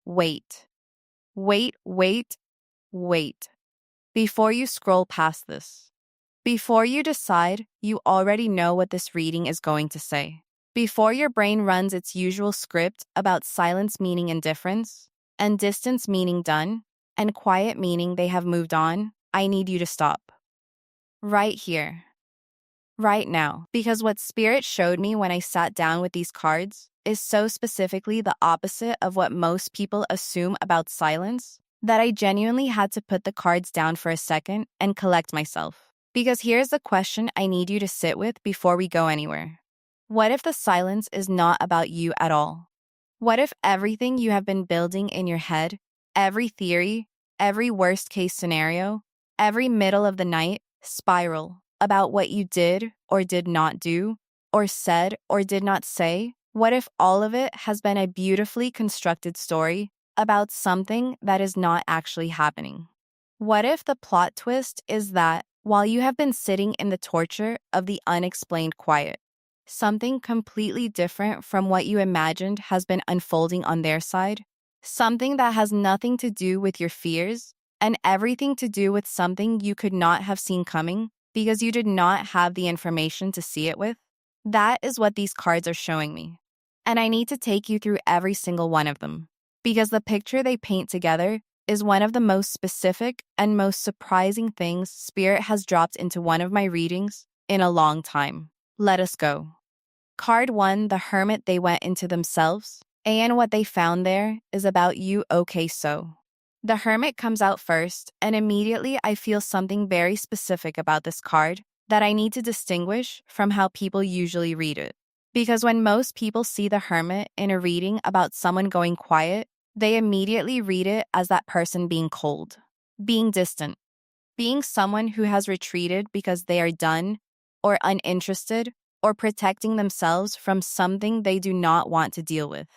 wait, wait, wait, wait. Before you scroll past this, before you decide, you already know what this reading is going to say. Before your brain runs its usual script about silence meaning indifference, and distance meaning done, and quiet meaning they have moved on, I need you to stop. Right here. Right now. Because what Spirit showed me when I sat down with these cards is so specifically the opposite of what most people assume about silence that I genuinely had to put the cards down for a second and collect myself. Because here's the question I need you to sit with before we go anywhere. What if the silence is not about you at all? What if everything you have been building in your head, every theory, every worst case scenario, every middle of the night spiral about what you did or did not do, or said or did not say, what if all of it has been a beautifully constructed story about something that is not actually happening? What if the plot twist is that while you have been sitting in the torture of the unexplained quiet, something completely different from what you imagined has been unfolding on their side? Something that has nothing to do with your fears and everything to do with something you could not have seen coming because you did not have the information to see it with? That is what these cards are showing me. And I need to take you through every single one of them, because the picture they paint together is one of the most specific and most surprising things Spirit has dropped into one of my readings in a long time. Let us go. Card 1, the hermit they went into themselves, and what they found there is about you. Okay, so the hermit comes out first, and immediately I feel something very specific about this card that I need to distinguish from how people usually read it. Because when most people see the hermit in a reading about someone going quiet, they immediately read it as that person being cold, being distant, being someone who has retreated because they are done or uninterested or protecting themselves from something they do not want to deal with.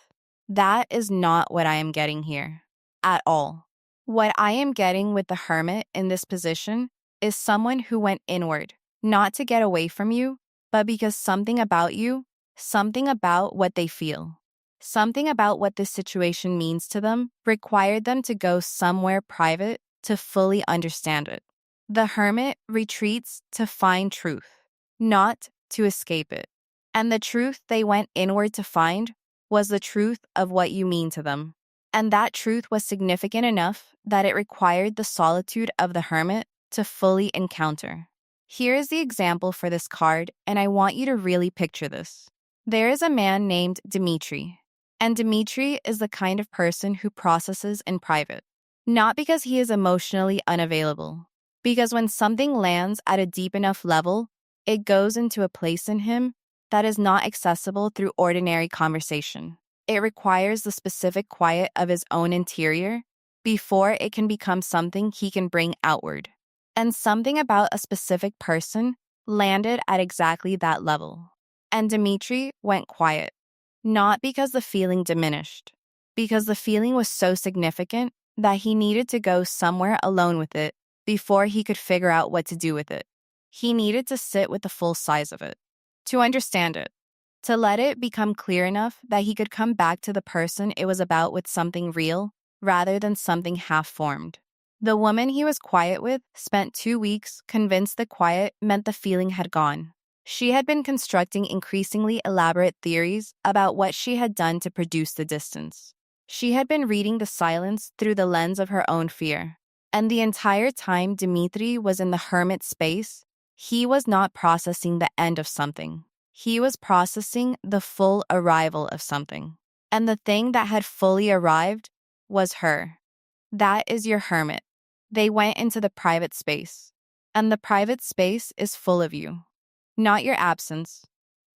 That is not what I am getting here at all. What I am getting with the hermit in this position is someone who went inward, not to get away from you, but because something about you, something about what they feel, something about what this situation means to them required them to go somewhere private to fully understand it. The hermit retreats to find truth, not to escape it. And the truth they went inward to find was the truth of what you mean to them. And that truth was significant enough that it required the solitude of the hermit to fully encounter. Here is the example for this card, and I want you to really picture this. There is a man named Dimitri, and Dimitri is the kind of person who processes in private. Not because he is emotionally unavailable, because when something lands at a deep enough level, it goes into a place in him that is not accessible through ordinary conversation. It requires the specific quiet of his own interior before it can become something he can bring outward. And something about a specific person landed at exactly that level. And Dimitri went quiet, not because the feeling diminished, because the feeling was so significant that he needed to go somewhere alone with it before he could figure out what to do with it. He needed to sit with the full size of it, to understand it, to let it become clear enough that he could come back to the person it was about with something real rather than something half-formed. The woman he was quiet with spent 2 weeks convinced the quiet meant the feeling had gone. She had been constructing increasingly elaborate theories about what she had done to produce the distance. She had been reading the silence through the lens of her own fear. And the entire time Dimitri was in the hermit space, he was not processing the end of something. He was processing the full arrival of something. And the thing that had fully arrived was her. That is your hermit. They went into the private space. And the private space is full of you. Not your absence,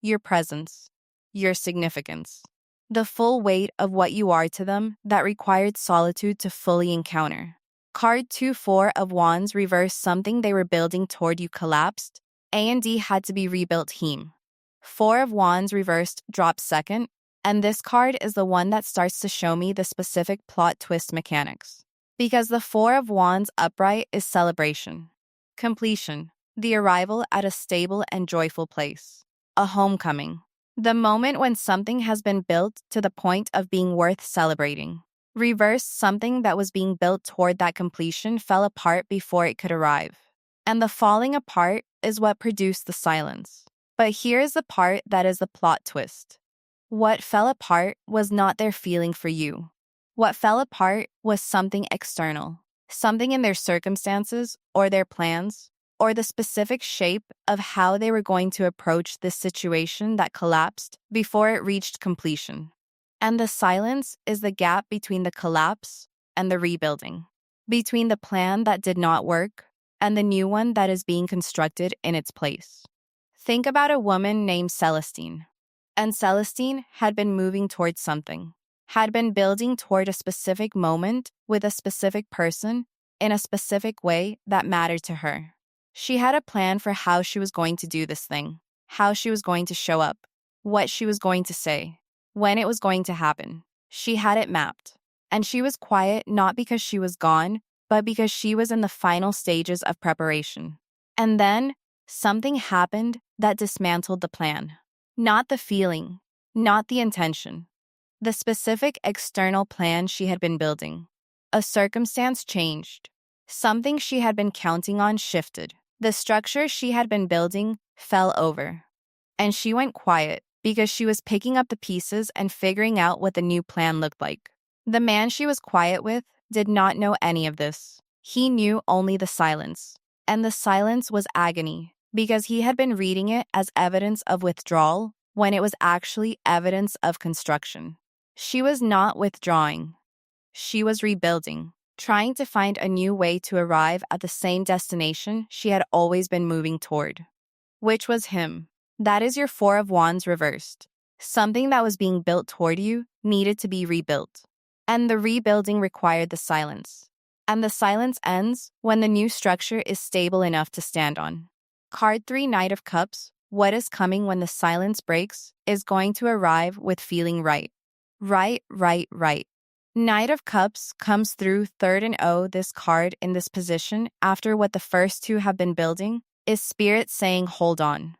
your presence, your significance. The full weight of what you are to them that required solitude to fully encounter. Card 2, 4 of Wands reversed. Something they were building toward you collapsed. A&D had to be rebuilt. 4 of Wands reversed dropped second, and this card is the one that starts to show me the specific plot twist mechanics. Because the 4 of Wands upright is celebration, completion, the arrival at a stable and joyful place, a homecoming, the moment when something has been built to the point of being worth celebrating. Reverse, something that was being built toward that completion fell apart before it could arrive. And the falling apart is what produced the silence. But here's the part that is the plot twist. What fell apart was not their feeling for you. What fell apart was something external, something in their circumstances or their plans, or the specific shape of how they were going to approach this situation that collapsed before it reached completion. And the silence is the gap between the collapse and the rebuilding, between the plan that did not work and the new one that is being constructed in its place. Think about a woman named Celestine. And Celestine had been moving towards something, had been building toward a specific moment with a specific person in a specific way that mattered to her. She had a plan for how she was going to do this thing, how she was going to show up, what she was going to say, when it was going to happen. She had it mapped. And she was quiet not because she was gone, but because she was in the final stages of preparation. And then something happened that dismantled the plan. Not the feeling, not the intention. The specific external plan she had been building. A circumstance changed. Something she had been counting on shifted. The structure she had been building fell over. And she went quiet because she was picking up the pieces and figuring out what the new plan looked like. The man she was quiet with did not know any of this. He knew only the silence. And the silence was agony, because he had been reading it as evidence of withdrawal when it was actually evidence of construction. She was not withdrawing. She was rebuilding, trying to find a new way to arrive at the same destination she had always been moving toward, which was him. That is your Four of Wands reversed. Something that was being built toward you needed to be rebuilt. And the rebuilding required the silence. And the silence ends when the new structure is stable enough to stand on. Card 3, Knight of Cups. What is coming when the silence breaks is going to arrive with feeling right. Right, right, right. Knight of Cups comes through third and this card in this position after what the first two have been building is Spirit saying hold on.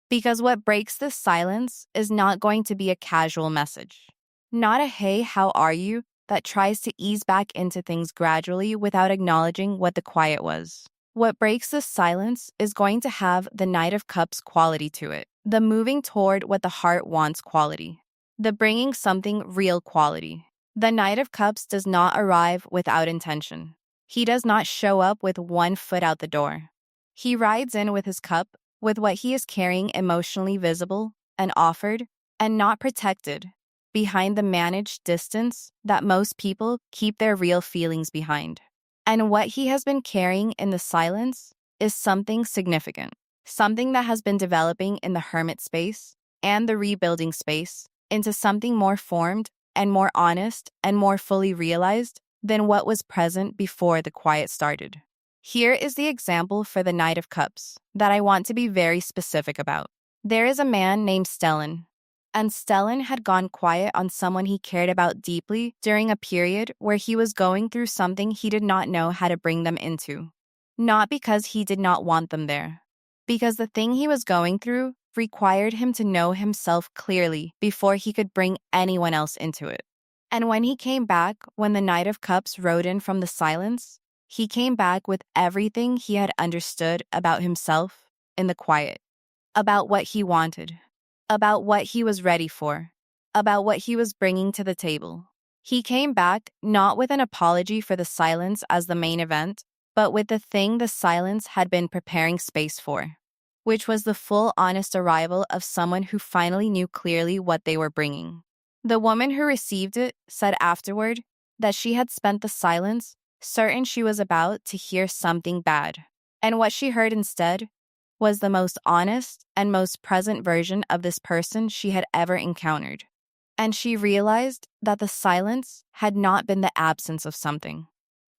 Because what breaks this silence is not going to be a casual message. Not a hey, how are you that tries to ease back into things gradually without acknowledging what the quiet was. What breaks this silence is going to have the Knight of Cups quality to it, the moving toward what the heart wants quality, the bringing something real quality. The Knight of Cups does not arrive without intention. He does not show up with one foot out the door. He rides in with his cup, with what he is carrying emotionally visible and offered, and not protected, behind the managed distance that most people keep their real feelings behind. And what he has been carrying in the silence is something significant, something that has been developing in the hermit space and the rebuilding space into something more formed and more honest and more fully realized than what was present before the quiet started. Here is the example for the Knight of Cups that I want to be very specific about. There is a man named Stellan, and Stellan had gone quiet on someone he cared about deeply during a period where he was going through something he did not know how to bring them into. Not because he did not want them there, because the thing he was going through required him to know himself clearly before he could bring anyone else into it. And when he came back, when the Knight of Cups rode in from the silence, he came back with everything he had understood about himself in the quiet, about what he wanted, about what he was ready for, about what he was bringing to the table. He came back not with an apology for the silence as the main event, but with the thing the silence had been preparing space for, which was the full honest arrival of someone who finally knew clearly what they were bringing. The woman who received it said afterward that she had spent the silence certain she was about to hear something bad, and what she heard instead was the most honest and most present version of this person she had ever encountered. And she realized that the silence had not been the absence of something.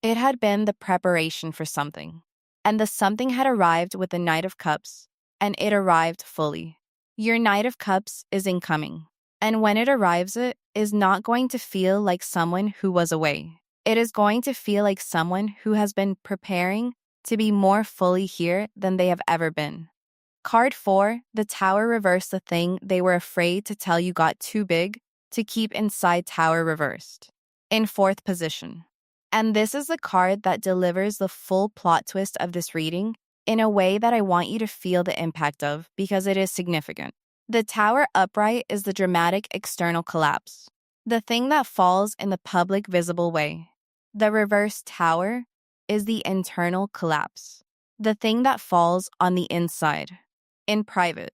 It had been the preparation for something. And the something had arrived with the Knight of Cups, and it arrived fully. Your Knight of Cups is incoming. And when it arrives, it is not going to feel like someone who was away. It is going to feel like someone who has been preparing to be more fully here than they have ever been. Card 4, the Tower reversed, the thing they were afraid to tell you got too big to keep inside Tower reversed. in fourth position. And this is the card that delivers the full plot twist of this reading in a way that I want you to feel the impact of because it is significant. The Tower upright is the dramatic external collapse, the thing that falls in the public visible way. The reverse Tower is the internal collapse, the thing that falls on the inside, in private,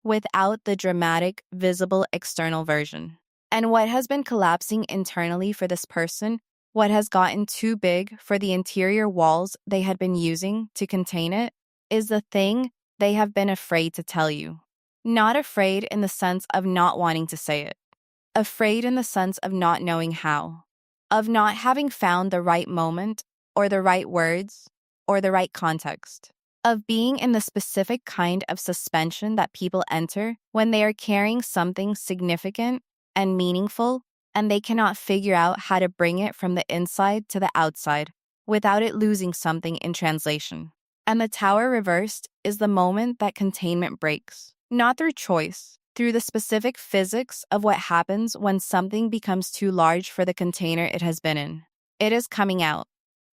without the dramatic, visible external version. And what has been collapsing internally for this person, what has gotten too big for the interior walls they had been using to contain it, is the thing they have been afraid to tell you. Not afraid in the sense of not wanting to say it. Afraid in the sense of not knowing how. Of not having found the right moment, or the right words, or the right context. Of being in the specific kind of suspension that people enter when they are carrying something significant and meaningful, and they cannot figure out how to bring it from the inside to the outside without it losing something in translation. And the Tower reversed is the moment that containment breaks, not through choice, through the specific physics of what happens when something becomes too large for the container it has been in. It is coming out,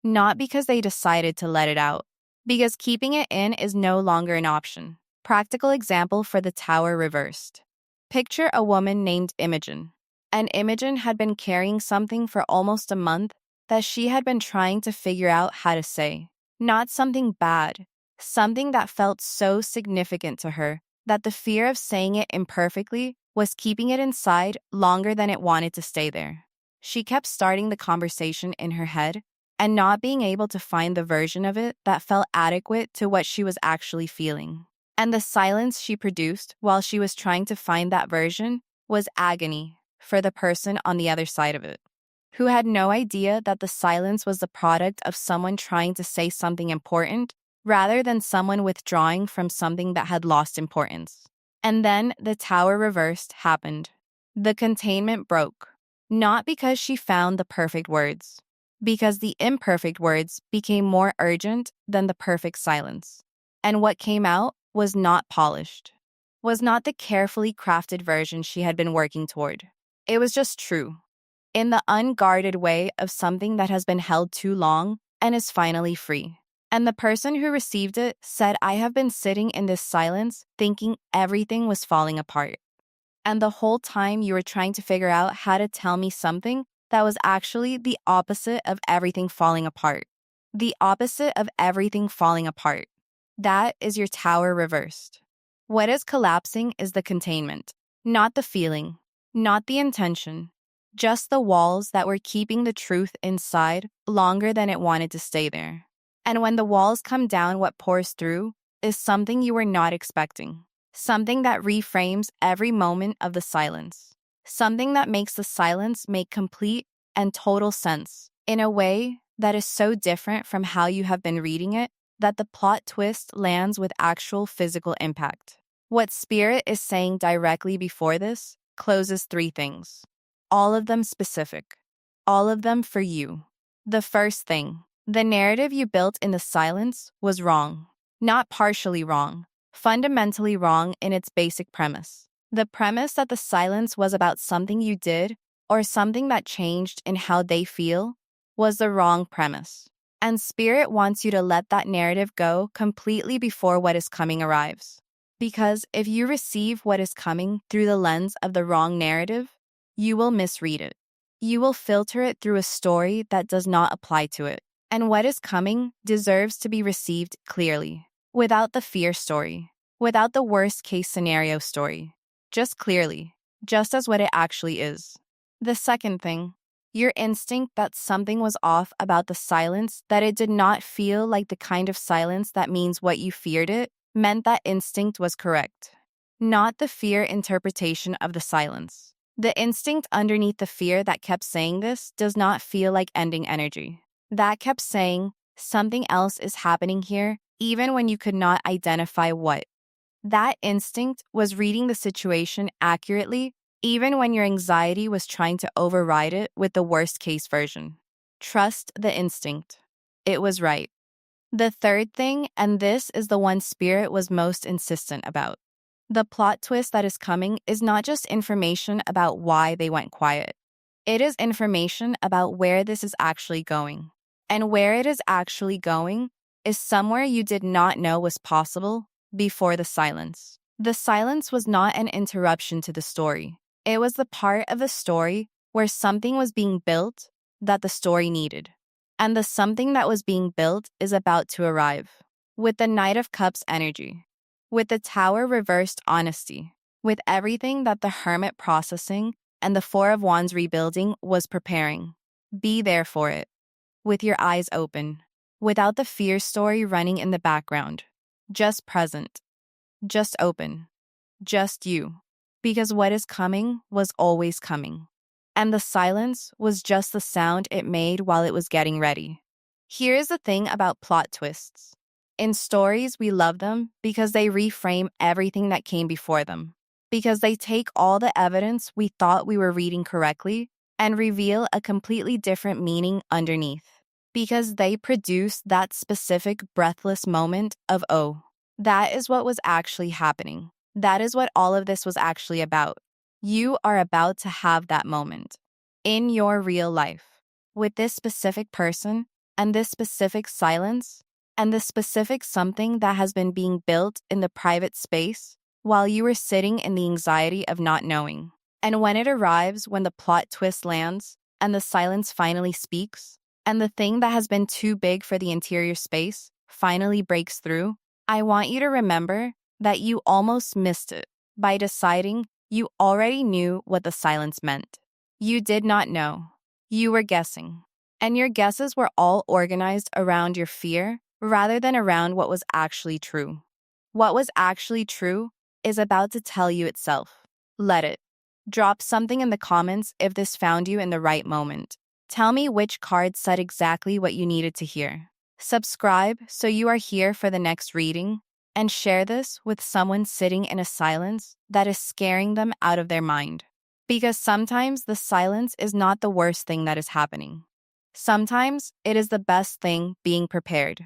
not because they decided to let it out, because keeping it in is no longer an option. Practical example for the Tower reversed. Picture a woman named Imogen. And Imogen had been carrying something for almost a month that she had been trying to figure out how to say. Not something bad, something that felt so significant to her that the fear of saying it imperfectly was keeping it inside longer than it wanted to stay there. She kept starting the conversation in her head and not being able to find the version of it that felt adequate to what she was actually feeling. And the silence she produced while she was trying to find that version was agony for the person on the other side of it, who had no idea that the silence was the product of someone trying to say something important rather than someone withdrawing from something that had lost importance. And then the Tower reversed happened. The containment broke, not because she found the perfect words, because the imperfect words became more urgent than the perfect silence. And what came out was not polished, was not the carefully crafted version she had been working toward. It was just true, in the unguarded way of something that has been held too long and is finally free. And the person who received it said, I have been sitting in this silence thinking everything was falling apart. And the whole time you were trying to figure out how to tell me something that was actually the opposite of everything falling apart. The opposite of everything falling apart. That is your Tower reversed. What is collapsing is the containment, not the feeling, not the intention, just the walls that were keeping the truth inside longer than it wanted to stay there. And when the walls come down, what pours through is something you were not expecting. Something that reframes every moment of the silence. Something that makes the silence make complete and total sense in a way that is so different from how you have been reading it that the plot twist lands with actual physical impact. What Spirit is saying directly before this closes 3 things. All of them specific. All of them for you. The first thing, the narrative you built in the silence was wrong. Not partially wrong. Fundamentally wrong in its basic premise. The premise that the silence was about something you did or something that changed in how they feel was the wrong premise. And Spirit wants you to let that narrative go completely before what is coming arrives. Because if you receive what is coming through the lens of the wrong narrative, you will misread it. You will filter it through a story that does not apply to it. And what is coming deserves to be received clearly. Without the fear story, without the worst case scenario story, just clearly, just as what it actually is. The second thing, your instinct that something was off about the silence, that it did not feel like the kind of silence that means what you feared it, meant that instinct was correct. Not the fear interpretation of the silence. The instinct underneath the fear that kept saying this does not feel like ending energy. That kept saying, something else is happening here, even when you could not identify what. That instinct was reading the situation accurately, even when your anxiety was trying to override it with the worst-case version. Trust the instinct. It was right. The third thing, and this is the one Spirit was most insistent about. The plot twist that is coming is not just information about why they went quiet. It is information about where this is actually going. And where it is actually going is somewhere you did not know was possible before the silence. The silence was not an interruption to the story. It was the part of the story where something was being built that the story needed. And the something that was being built is about to arrive. With the Knight of Cups energy, with the Tower reversed honesty, with everything that the Hermit processing and the Four of Wands rebuilding was preparing. Be there for it, with your eyes open, without the fear story running in the background. Just present, just open, just you. Because what is coming was always coming. And the silence was just the sound it made while it was getting ready. Here is the thing about plot twists. In stories, we love them because they reframe everything that came before them. Because they take all the evidence we thought we were reading correctly and reveal a completely different meaning underneath. Because they produce that specific breathless moment of, oh, that is what was actually happening. That is what all of this was actually about. You are about to have that moment in your real life with this specific person and this specific silence and this specific something that has been being built in the private space while you were sitting in the anxiety of not knowing. And when it arrives, when the plot twist lands and the silence finally speaks, and the thing that has been too big for the interior space finally breaks through, I want you to remember that you almost missed it by deciding you already knew what the silence meant. You did not know. You were guessing. And your guesses were all organized around your fear rather than around what was actually true. What was actually true is about to tell you itself. Let it. Drop something in the comments if this found you in the right moment. Tell me which card said exactly what you needed to hear. Subscribe so you are here for the next reading, and share this with someone sitting in a silence that is scaring them out of their mind. Because sometimes the silence is not the worst thing that is happening. Sometimes it is the best thing being prepared.